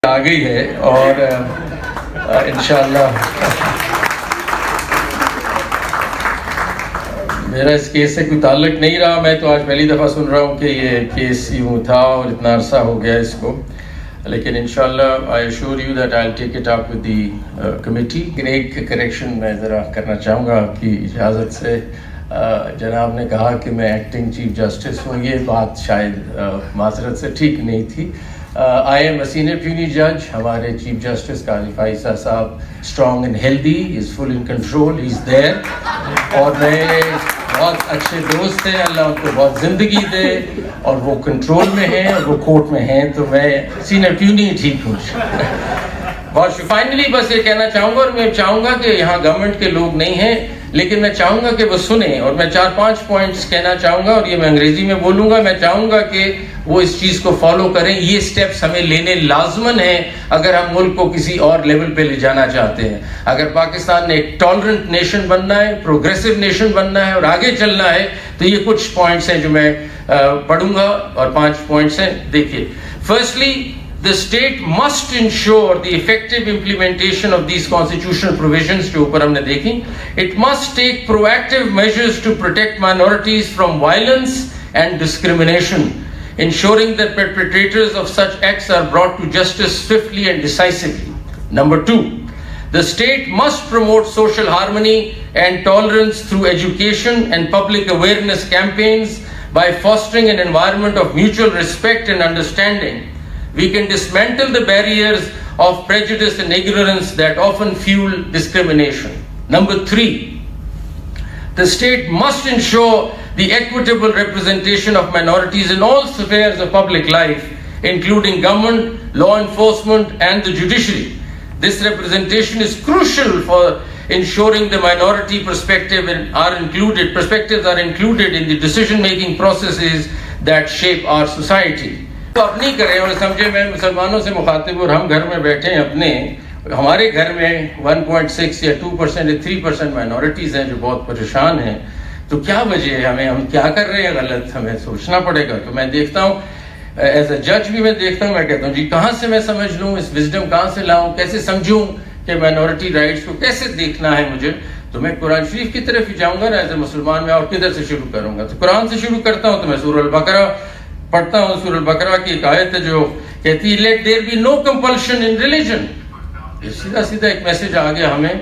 آ گئی ہے اور انشاءاللہ میرا اس کیس سے کوئی تعلق نہیں رہا. میں تو آج پہلی دفعہ سن رہا ہوں کہ یہ کیس یوں تھا اور اتنا عرصہ ہو گیا اس کو, لیکن انشاءاللہ I assure you that I'll take it up with the committee. ایک کریکشن میں ذرا کرنا چاہوں گا آپ کی اجازت سے. جناب نے کہا کہ میں ایکٹنگ چیف جسٹس ہوں, یہ بات شاید معذرت سے ٹھیک نہیں تھی. I am a senior puisne judge. ہمارے چیف جسٹس قاضی فائزہ صاحب strong and healthy, is full in control, he is there. اور میرے بہت اچھے دوست ہیں, اللہ ان کو بہت زندگی دے, اور وہ کنٹرول میں ہیں اور وہ کورٹ میں ہیں, تو میں سینئر پیونی ٹھیک ہوں. بہت فائنلی بس یہ کہنا چاہوں گا, اور میں چاہوں گا کہ یہاں گورنمنٹ کے لوگ نہیں ہیں, لیکن میں چاہوں گا کہ وہ سنیں, اور میں 4-5 پوائنٹس کہنا چاہوں گا, اور یہ میں انگریزی میں بولوں گا. میں چاہوں گا کہ وہ اس چیز کو فالو کریں. یہ سٹیپس ہمیں لینے لازمن ہیں اگر ہم ملک کو کسی اور لیول پہ لے جانا چاہتے ہیں. اگر پاکستان نے ایک ٹالرنٹ نیشن بننا ہے, پروگریسو نیشن بننا ہے اور آگے چلنا ہے, تو یہ کچھ پوائنٹس ہیں جو میں پڑھوں گا, اور 5 پوائنٹس ہیں. دیکھیے, firstly, the state must ensure the effective implementation of these constitutional provisions جو اوپر ہم نے دیکھی. It must take proactive measures to protect minorities from violence and discrimination, ensuring that perpetrators of such acts are brought to justice swiftly and decisively. Number 2, the state must promote social harmony and tolerance through education and public awareness campaigns by fostering an environment of mutual respect and understanding. We can dismantle the barriers of prejudice and ignorance that often fuel discrimination. Number 3, the state must ensure the equitable representation of minorities in all spheres of public life, including government, law enforcement, and the judiciary. This representation is crucial for ensuring the minority perspectives are included in the decision-making processes that shape our society. تو اپنی کریں اور سمجھے میں مسلمانوں سے مخاطب ہوں, اور ہم گھر میں بیٹھے ہیں اپنے, ہمارے گھر میں 1.6 یا 2% یا 3% مائنورٹیز ہیں جو بہت پریشان ہیں. تو کیا وجہ ہے, ہم کیا کر رہے ہیں غلط, ہمیں سوچنا پڑے گا. تو میں دیکھتا ہوں ایز اے جج بھی میں دیکھتا ہوں, میں کہتا ہوں جی کہاں سے میں سمجھ لوں, اس وزڈم کہاں سے لاؤں, کیسے سمجھوں کہ مائنورٹی رائٹس کو کیسے دیکھنا ہے مجھے. تو میں قرآن شریف کی طرف ہی جاؤں گا نا ایز اے مسلمان میں, اور کدھر سے شروع کروں گا. تو قرآن سے شروع کرتا ہوں. تو میں سورہ البقرہ پڑھتا ہوں. سورہ البقرہ کی ایک آیت ہے جو کہتی ہے let there be no compulsion in religion. سیدھا سیدھا ایک میسج آ گیا ہمیں.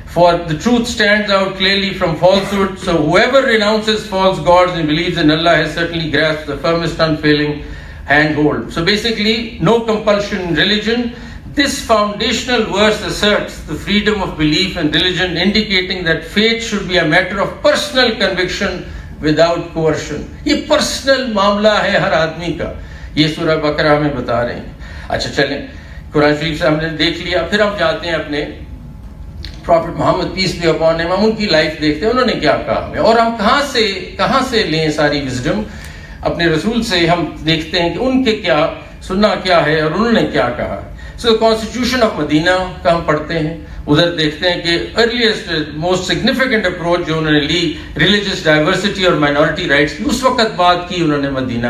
For the truth stands out clearly from falsehood, so whoever renounces false gods and believes in Allah has certainly grasped the firmest unfailing handhold. So basically, no compulsion in religion. This foundational verse asserts the freedom of belief in religion, indicating that faith should be a matter of personal conviction without coercion. یہ personal معاملہ ہے ہر آدمی کا. یہ سورہ بقرہ ہمیں بتا رہے ہیں. اچھا چلیں, قرآن شریف سے ہم نے دیکھ لیا, پھر ہم جاتے ہیں اپنے prophet Muhammad peace be upon ہم ان کی لائف دیکھتے ہیں, انہوں نے کیا کہا ہمیں, اور ہم کہاں سے لیں ساری وزڈم. اپنے رسول سے ہم دیکھتے ہیں کہ ان کے کیا سننا کیا ہے اور انہوں نے کیا کہا. سو کانسٹیٹیوشن آف مدینہ کا ہم پڑھتے ہیں, ادھر دیکھتے ہیں کہ ارلیسٹ موسٹ سگنیفیکنٹ اپروچ جو انہوں نے لی ریلیجس ڈائیورسٹی اور مائنورٹی رائٹس کی, اس وقت بات کی انہوں نے مدینہ.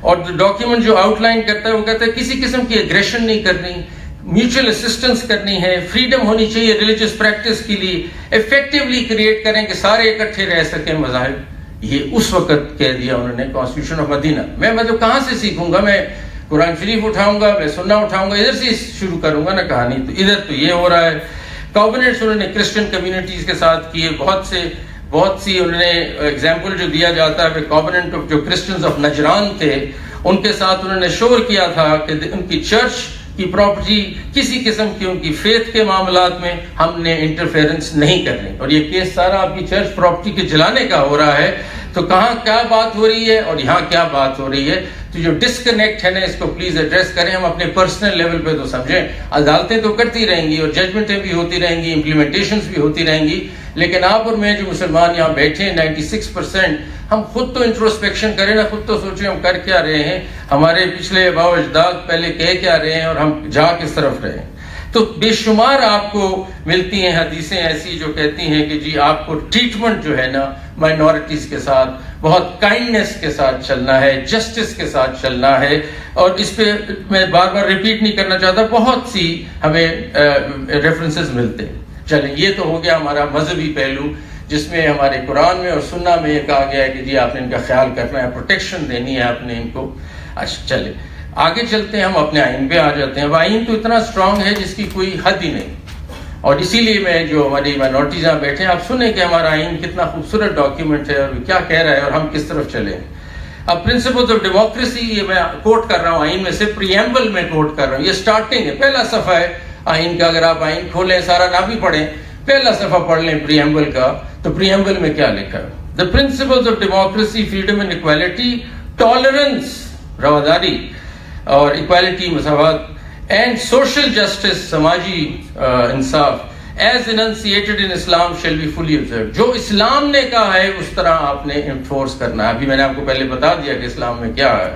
اور ڈاکیومنٹ جو آؤٹ لائن کرتا ہے وہ کہتا ہے کسی قسم کی ایگریشن نہیں کرنی, میوچل اسسٹنس کرنی ہے, فریڈم ہونی چاہیے ریلیجس پریکٹس کے لیے, افیکٹولی کریٹ کریں کہ سارے اکٹھے رہ سکیں مذاہب. یہ اس وقت کہہ دیا انہوں نے کانسٹیٹیوشن آف مدینہ. میں مطلب کہاں سے سیکھوں گا, میں قرآن شریف اٹھاؤں گا, میں سننا اٹھاؤں گا, ادھر سے شروع کروں گا نا کہانی. تو ادھر تو یہ ہو رہا ہے. کووننٹس انہوں نے کرسچن کمیونٹیز کے ساتھ کیے, بہت سی انہوں نے ایگزامپل جو دیا جاتا ہے کووننٹ آف جو کرسچنز آف نجران تھے ان کے ساتھ انہوں نے شور کیا تھا کہ ان کی چرچ کی پراپرٹی کسی قسم کی ان کی فیتھ کے معاملات میں ہم نے انٹرفیئرنس نہیں کرنی. اور یہ کیس سارا آپ کی چرچ پراپرٹی کے جلانے کا ہو رہا ہے. تو کہاں کیا بات ہو رہی ہے اور یہاں کیا بات ہو رہی ہے. تو جو ڈسکنیکٹ ہے نا اس کو پلیز ایڈریس کریں. ہم اپنے پرسنل لیول پہ تو سمجھیں, عدالتیں تو کرتی رہیں گی اور ججمنٹیں بھی ہوتی رہیں گی, امپلیمنٹیشنز بھی ہوتی رہیں گی, لیکن آپ اور میں جو مسلمان یہاں بیٹھے ہیں 96%, ہم خود تو انٹروسپیکشن کریں نا, خود تو سوچیں ہم کر کیا رہے ہیں, ہمارے پچھلے آباء و اجداد پہلے کہہ کیا رہے ہیں اور ہم جا کس طرف رہے ہیں. تو بے شمار آپ کو ملتی ہیں حدیثیں ایسی جو کہتی ہیں کہ جی آپ کو ٹریٹمنٹ جو ہے نا مائنورٹیز کے ساتھ بہت کائنڈنس کے ساتھ چلنا ہے, جسٹس کے ساتھ چلنا ہے. اور اس پہ میں بار بار ریپیٹ نہیں کرنا چاہتا, بہت سی ہمیں ریفرنسز ملتے ہیں. چلیں, یہ تو ہو گیا ہمارا مذہبی پہلو, جس میں ہمارے قرآن میں اور سنہ میں یہ کہا گیا ہے کہ جی آپ نے ان کا خیال کرنا ہے, پروٹیکشن دینی ہے آپ نے ان کو. اچھا چلیں آگے چلتے ہیں, ہم اپنے آئین پہ آ جاتے ہیں. اب آئین تو اتنا اسٹرانگ ہے جس کی کوئی حد ہی نہیں, اور اسی لیے میں جو ہماری مائنورٹیز یہاں بیٹھے ہیں, آپ سنیں کہ ہمارا آئین کتنا خوبصورت ڈاکیومنٹ ہے اور کیا کہہ رہا ہے اور ہم کس طرف چلے ہیں. اب پرنسپلز آف ڈیموکریسی, یہ میں کوٹ کر رہا ہوں آئین میں سے, پریمبل میں کوٹ کر رہا ہوں, یہ سٹارٹنگ ہے, پہلا صفحہ ہے آئین کا. اگر آپ آئین کھولیں, سارا نہ بھی پڑھیں, پہلا صفحہ پڑھ لیں پریمبل کا, تو پریمبل میں کیا لکھا ہے؟ The principles of democracy, freedom and equality, tolerance, رواداری اور equality, مساوات, and social justice, سماجی انصاف, as enunciated in Islam shall be fully observed. جو اسلام نے کہا ہے اس طرح آپ نے انفورس کرنا ہے. ابھی میں نے آپ کو پہلے بتا دیا کہ اسلام میں کیا ہے.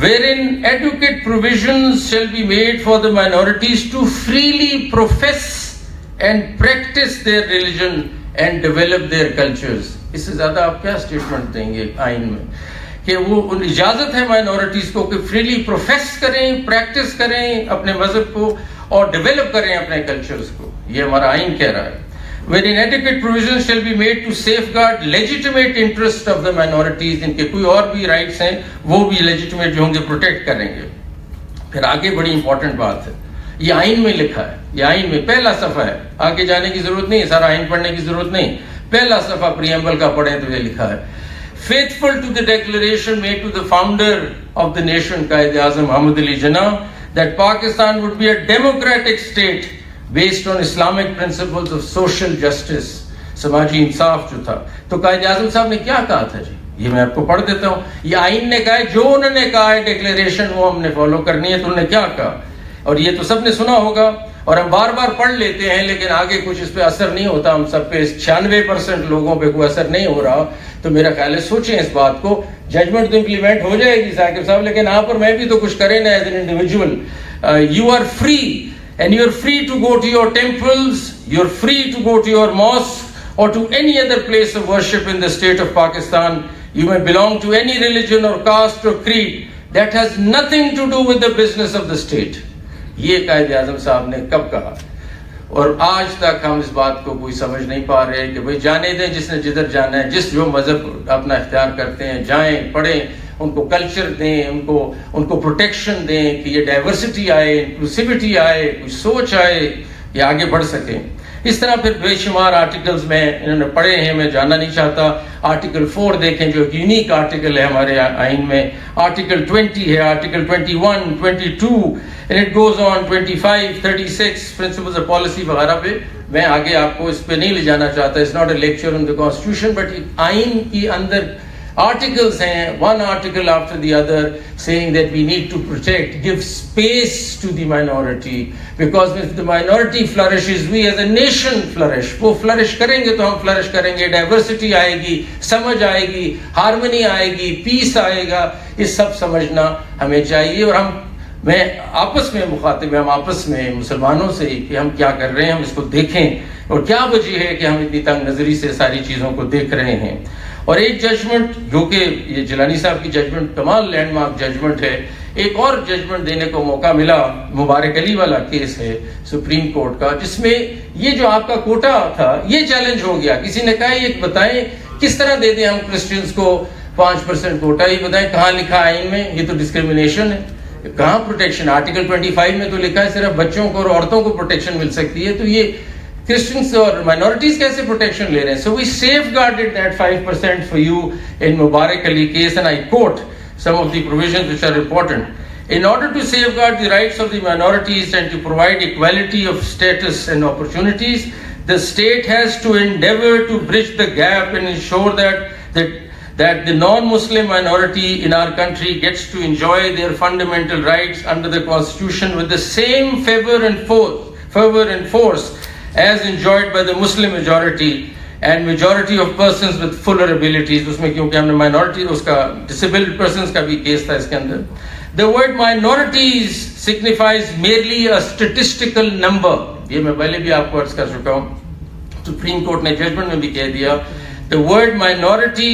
Wherein adequate provisions shall be made for the minorities to freely profess and practice their religion and develop their cultures. اس سے زیادہ آپ کیا اسٹیٹمنٹ دیں گے آئین میں کہ وہ اجازت ہے مائنورٹیز کو کہ فریلی پروفیس کریں, پریکٹس کریں اپنے مذہب کو اور ڈیولپ کریں اپنے کلچرز کو. یہ ہمارا آئین کہہ رہا ہے. Wherein adequate provisions shall be made to safeguard legitimate interest of the minorities. ان کے کوئی اور بھی رائٹس ہیں, وہ بھی legitimate جو ہوں گے پروٹیکٹ کریں گے. پھر آگے بڑی امپورٹنٹ بات ہے, یہ آئین میں لکھا ہے, یہ آئین میں پہلا صفحہ ہے, آگے جانے کی ضرورت نہیں, سارا آئین پڑھنے کی ضرورت نہیں, پہلا صفحہ پریمبل کا پڑھیں تو یہ لکھا ہے. Faithful to the declaration made to the founder of the nation, Quaid Azam Muhammad Ali Jinnah, that Pakistan would be a democratic state based on Islamic principles of social justice, سماجی انصاف جو تھا. تو قائد اعظم صاحب نے کیا کہا تھا جی, یہ میں آپ کو پڑھ دیتا ہوں. یہ آئین نے کہا ہے, جو انہوں نے کہا ہے ڈیکلیریشن وہ ہم نے فالو کرنی ہے. تو انہوں نے کیا کہا, اور یہ تو سب نے سنا ہوگا اور ہم بار بار پڑھ لیتے ہیں, لیکن آگے کچھ اس پہ اثر نہیں ہوتا. ہم سب پہ 96% لوگوں پہ کوئی اثر نہیں ہو رہا. تو میرا خیال ہے سوچیں اس بات کو. ججمنٹ تو امپلیمنٹ ہو جائے گی ثاقب صاحب, لیکن آپ اور میں بھی تو کچھ کریں نا as an individual. You are free and you are free to go to your temples, you are free to go to your mosque or to any other place of worship in the state of Pakistan. You may belong to any religion or caste or creed. That has nothing to do with the business of the state. یہ قائد اعظم صاحب نے کب کہا, اور آج تک ہم اس بات کو کوئی سمجھ نہیں پا رہے کہ بھئی جانے دیں جس نے جدھر جانا ہے, جس جو مذہب اپنا اختیار کرتے ہیں جائیں, پڑھیں, ان کو کلچر دیں, ان کو پروٹیکشن دیں کہ یہ ڈائیورسٹی آئے, انکلوسیوٹی آئے, کوئی سوچ آئے, یہ آگے بڑھ سکیں. اس طرح پھر بے شمار آرٹیکلز میں انہوں نے پڑھے ہیں, میں جاننا نہیں چاہتا. آرٹیکل 4 دیکھیں جو ایک یونیک آرٹیکل ہے ہمارے آئین میں. آرٹیکل 20 ہے, article 21, 22, and it goes on 25, 36, principles of policy وغیرہ پہ. میں آگے آپ کو اس پہ نہیں لے جانا چاہتا. It's not a lecture on the constitution, but آئین کی اندر articles ہیں, one article after the other, saying that we need to protect, give space to the minority, because if the minority flourishes, we as a nation flourish. وہ flourish کریں گے تو ہم flourish کریں گے, diversity آئے گی, سمجھ آئے گی, harmony آئے گی, peace آئے گا. یہ سب سمجھنا ہمیں چاہیے. اور میں آپس میں مخاطب ہیں, ہم آپس میں مسلمانوں سے کہ ہم کیا کر رہے ہیں, ہم اس کو دیکھیں اور کیا وجہ ہے کہ ہم اتنی تنگ نظری سے ساری چیزوں کو دیکھ رہے ہیں. اور ایک ججمنٹ جو کہ یہ جیلانی صاحب کی ججمنٹ کمال لینڈ مارک ججمنٹ ہے, ایک اور ججمنٹ دینے کو موقع ملا, مبارک علی والا کیس ہے سپریم کورٹ کا, جس میں یہ جو آپ کا کوٹا تھا یہ چیلنج ہو گیا. کسی نے کہا یہ بتائیں کس طرح دے دیں ہم کرسچنز کو 5% کوٹا, یہ بتائیں کہاں لکھا ہے آئین میں, یہ تو ڈسکریمنیشن ہے, کہاں پروٹیکشن. آرٹیکل 25 میں تو لکھا ہے صرف بچوں کو اور عورتوں کو پروٹیکشن مل سکتی ہے, تو یہ کرسچنز اور مائنورٹیز کیسے پروٹیکشن لے رہے ہیں. So we safeguarded that 5% for you in Mubarak Ali case, and I quote some of the provisions which are important. In order to safeguard the rights of the minorities and to provide equality of status and opportunities, the state has to endeavor to bridge the gap and ensure that the non-Muslim minority in our country gets to enjoy their fundamental rights under the Constitution with the same favor and force as enjoyed by the Muslim majority and majority of persons with fuller abilities. اس میں کیونکہ ہم نے minority اس کا disabled persons کا بھی case تھا اس کے اندر. The word minorities signifies merely a statistical number. یہ میں پہلے بھی آپ کو عرض کر چکا ہوں, سپریم کورٹ نے ججمنٹ میں بھی کہہ دیا. The word minority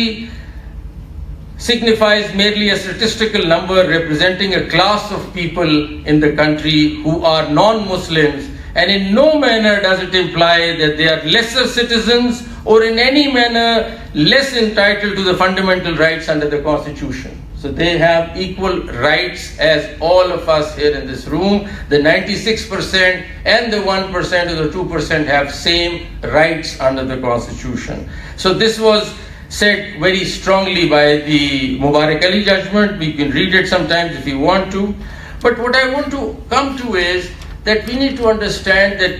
signifies merely a statistical number representing a class of people in the country who are non-Muslims, and in no manner does it imply that they are lesser citizens or in any manner less entitled to the fundamental rights under the Constitution. So they have equal rights as all of us here in this room. The 96% and the 1% or the 2% have same rights under the Constitution. So this was said very strongly by the Mubarak Ali judgment. We can read it sometimes if you want to. But what I want to come to is that we need to understand that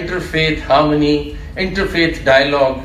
interfaith harmony, interfaith dialogue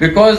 because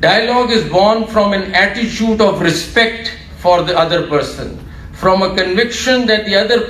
dialogue is born from an attitude of respect for the other person, from a conviction that the other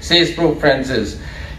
says Pope Francis.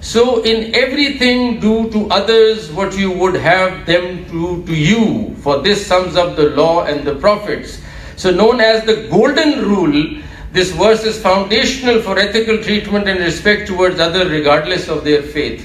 so in everything do to others what you would have them to you, for this sums up the law and the prophets. So known as the golden rule, this verse is foundational for ethical treatment and respect towards others regardless of their faith.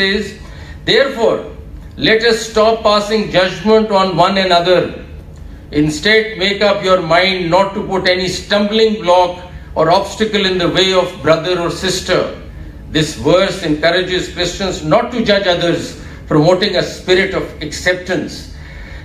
says, therefore let us stop passing judgment on one another. Instead make up your mind not to put any stumbling block or obstacle in the way of brother or sister. This verse encourages Christians not to judge others, promoting a spirit of acceptance.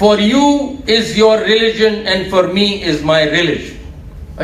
for you is your religion and for me is my religion.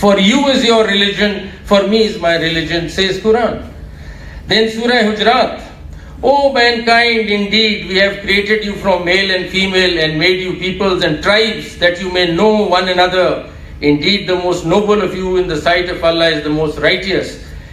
For you is your religion, for me is my religion, says Quran. Then Surah Hujurat, O mankind, indeed we have created you from male and female and made you peoples and tribes that you may know one another. Indeed the most noble of you in the sight of Allah is the most righteous.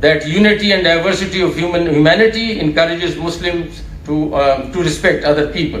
that unity and diversity of humanity encourages Muslims to respect other people.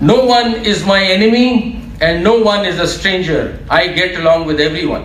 No one is my enemy and no one is a stranger. I get along with everyone.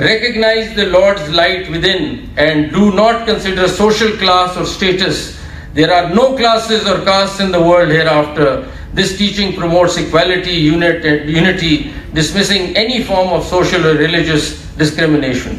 Recognize the Lord's light within and do not consider social class or status. There are no classes or castes in the world hereafter. This teaching promotes equality, unity, dismissing any form of social or religious discrimination.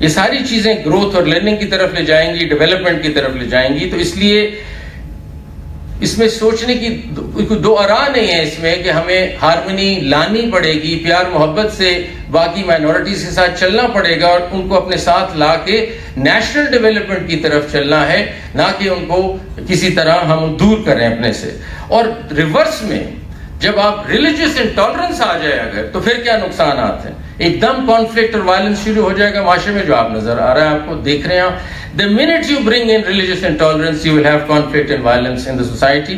یہ ساری چیزیں growth اور learning کی طرف لے جائیں گی, development کی طرف لے جائیں گی. تو اس لیے اس میں سوچنے کی کوئی دو آرا نہیں ہے اس میں کہ ہمیں ہارمنی لانی پڑے گی, پیار محبت سے باقی مائنورٹیز کے ساتھ چلنا پڑے گا اور ان کو اپنے ساتھ لا کے نیشنل ڈیولپمنٹ کی طرف چلنا ہے, نہ کہ ان کو کسی طرح ہم دور کریں اپنے سے. اور ریورس میں جب آپ ریلیجیس انٹالرنس آ جائے اگر, تو پھر کیا نقصانات ہیں؟ ایک دم کانفلکٹ اور وائلنس شروع ہو جائے گا معاشرے میں, جو آپ نظر آ رہا ہے, آپ کو دیکھ رہے ہیں. The minute you bring in religious intolerance, you will have conflict and violence in the society.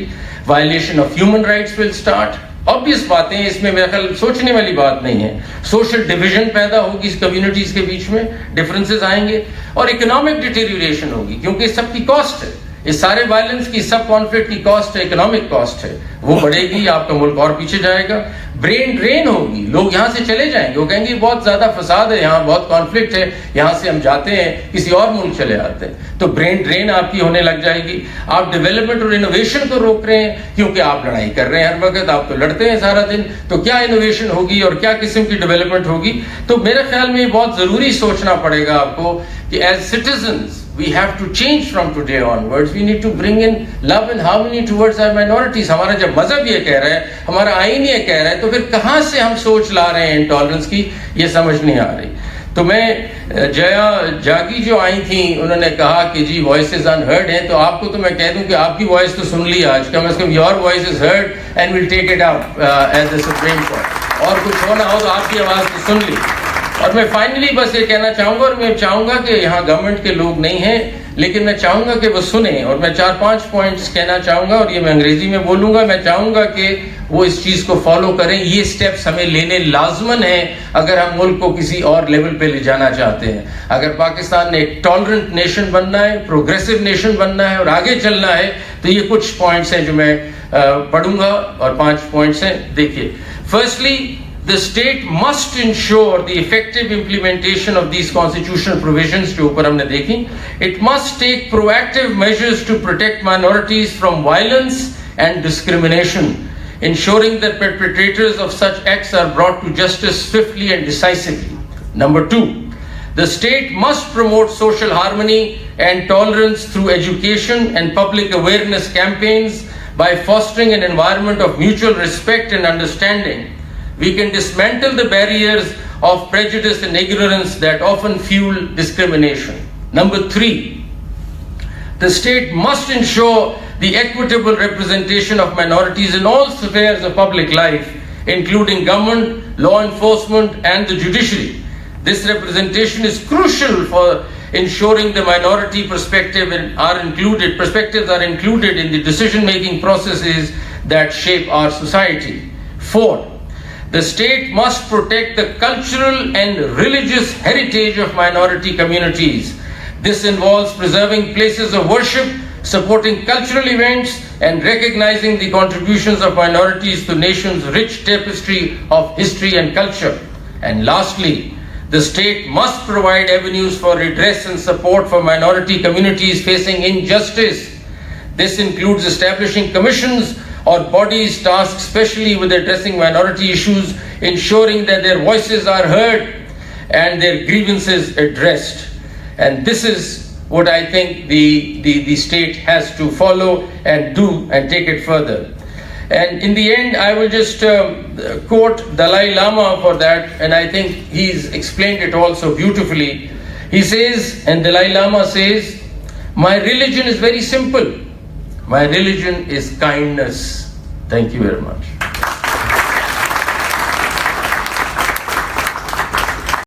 Violation of human rights will start. Obvious باتیں, اس میں میرا خیال سوچنے والی بات نہیں ہے. سوشل ڈویژن پیدا ہوگی کمیونٹیز کے بیچ میں, ڈفرینسز آئیں گے, اور اکنامک ڈیٹیریوریشن ہوگی, کیونکہ اس سب کی کاسٹ ہے. اس سارے وائلنس کی, سب کانفلکٹ کی کاسٹ ہے, اکنامک کاسٹ ہے, وہ بڑھے گی, آپ کا ملک اور پیچھے جائے گا. برین ڈرین ہوگی, لوگ یہاں سے چلے جائیں گے, وہ کہیں گے بہت زیادہ فساد ہے یہاں, بہت کانفلکٹ ہے, یہاں سے ہم جاتے ہیں کسی اور ملک چلے آتے ہیں. تو برین ڈرین آپ کی ہونے لگ جائے گی. آپ ڈیولپمنٹ اور انوویشن کو روک رہے ہیں کیونکہ آپ لڑائی کر رہے ہیں ہر وقت, آپ تو لڑتے ہیں سارا دن, تو کیا انوویشن ہوگی اور کیا قسم کی ڈیولپمنٹ ہوگی؟ تو میرے خیال میں یہ بہت ضروری سوچنا پڑے گا آپ کو کہ as citizens we have to change from today onwards. We need to bring in love and harmony towards our minorities. ہمارا جب مذہب یہ کہہ رہا ہے, ہمارا آئین یہ کہہ رہا ہے, تو پھر کہاں سے ہم سوچ لا رہے ہیں انٹالرنس کی, یہ سمجھ نہیں آ رہی. تو میں جیا جاگی جو آئی تھیں, انہوں نے کہا کہ جی وائسز انہرڈ ہیں, تو آپ کو تو میں کہہ دوں کہ آپ کی وائس تو سن لی آج, کم از کم your voice is heard and we'll take it up as a supreme court. اور کچھ ہونا ہو تو آپ کی آواز تو سن لی. اور میں فائنلی بس یہ کہنا چاہوں گا, اور میں چاہوں گا کہ یہاں گورنمنٹ کے لوگ نہیں ہیں, لیکن میں چاہوں گا کہ وہ سنیں, اور میں 4-5 پوائنٹس کہنا چاہوں گا, اور یہ میں انگریزی میں بولوں گا. میں چاہوں گا کہ وہ اس چیز کو فالو کریں. یہ سٹیپس ہمیں لینے لازمن ہیں اگر ہم ملک کو کسی اور لیول پہ لے جانا چاہتے ہیں. اگر پاکستان نے ایک ٹالرنٹ نیشن بننا ہے, پروگریسو نیشن بننا ہے اور آگے چلنا ہے, تو یہ کچھ پوائنٹس ہیں جو میں پڑھوں گا, اور 5 پوائنٹس ہیں. دیکھیے, firstly, the state must ensure the effective implementation of these constitutional provisions جو اوپر ہم نے دیکھی. It must take proactive measures to protect minorities from violence and discrimination, ensuring that perpetrators of such acts are brought to justice swiftly and decisively. Number 2, the state must promote social harmony and tolerance through education and public awareness campaigns by fostering an environment of mutual respect and understanding. We can dismantle the barriers of prejudice and ignorance that often fuel discrimination. Number 3, the state must ensure the equitable representation of minorities in all spheres of public life, including government, law enforcement, and the judiciary. This representation is crucial for ensuring the minority perspectives are included in the decision-making processes that shape our society. 4, the state must protect the cultural and religious heritage of minority communities. This involves preserving places of worship, supporting cultural events, and recognizing the contributions of minorities to the nation's rich tapestry of history and culture. And lastly, the state must provide avenues for redress and support for minority communities facing injustice. This includes establishing commissions or bodies tasked specially with addressing minority issues, ensuring that their voices are heard and their grievances addressed. And this is what I think the state has to follow and do and take it further. And in the end, I will just quote Dalai Lama for that, and I think he's explained it also beautifully. He says, and Dalai Lama says, my religion is very simple. My religion is kindness. Thank you very much.